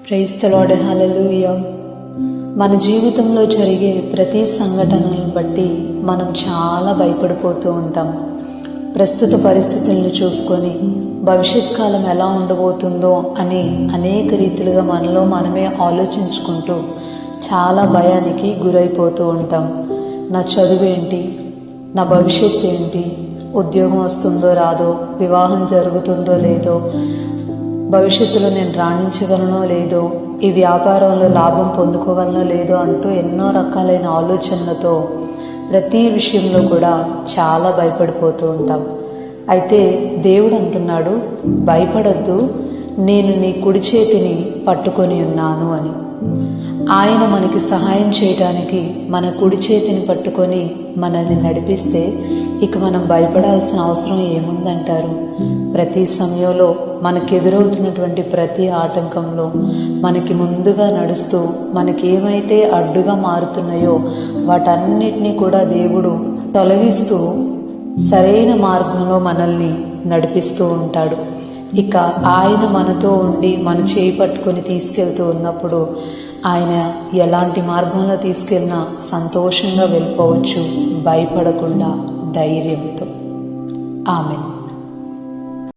Praise the lord, హల్లెలూయా. మన జీవితంలో జరిగే ప్రతి సంఘటనలను బట్టి మనం చాలా భయపడిపోతూ ఉంటాం. ప్రస్తుత పరిస్థితులను చూసుకొని భవిష్యత్ కాలం ఎలా ఉండబోతుందో అని అనేక రీతిలుగా మనలో మనమే ఆలోచించుకుంటూ చాలా భయానికి గురైపోతూ ఉంటాం. నా చదువు ఏంటి, నా భవిష్యత్తు ఏంటి, ఉద్యోగం వస్తుందో రాదో, వివాహం జరుగుతుందో లేదో, భవిష్యత్తులో నేను రాణించగలనో లేదో, ఈ వ్యాపారంలో లాభం పొందుకోగలనో లేదో అంటూ ఎన్నో రకాలైన ఆలోచనలతో ప్రతి విషయంలో కూడా చాలా భయపడిపోతూ ఉంటాం. అయితే దేవుడు అంటున్నాడు, భయపడొద్దు, నేను నీ కుడి చేతిని పట్టుకొని ఉన్నాను అని. ఆయన మనకి సహాయం చేయడానికి మన కుడి చేతిని పట్టుకొని మనల్ని నడిపిస్తే ఇక మనం భయపడాల్సిన అవసరం ఏముందంటారు? ప్రతి సమయంలో మనకెదురవుతున్నటువంటి ప్రతి ఆటంకంలో మనకి ముందుగా నడుస్తూ మనకి ఏమైతే అడ్డుగా మారుతున్నాయో వాటన్నిటినీ కూడా దేవుడు తొలగిస్తూ సరైన మార్గంలో మనల్ని నడిపిస్తూ ఉంటాడు. ఇక ఆయన మనతో ఉండి మన చేయి పట్టుకొని తీసుకెళ్తూ ఉన్నప్పుడు ఆయన ఎలాంటి మార్గంలో తీసుకెళ్ళినా సంతోషంగా వెళ్ళిపోవచ్చు, భయపడకుండా ధైర్యంతో. ఆమేన్.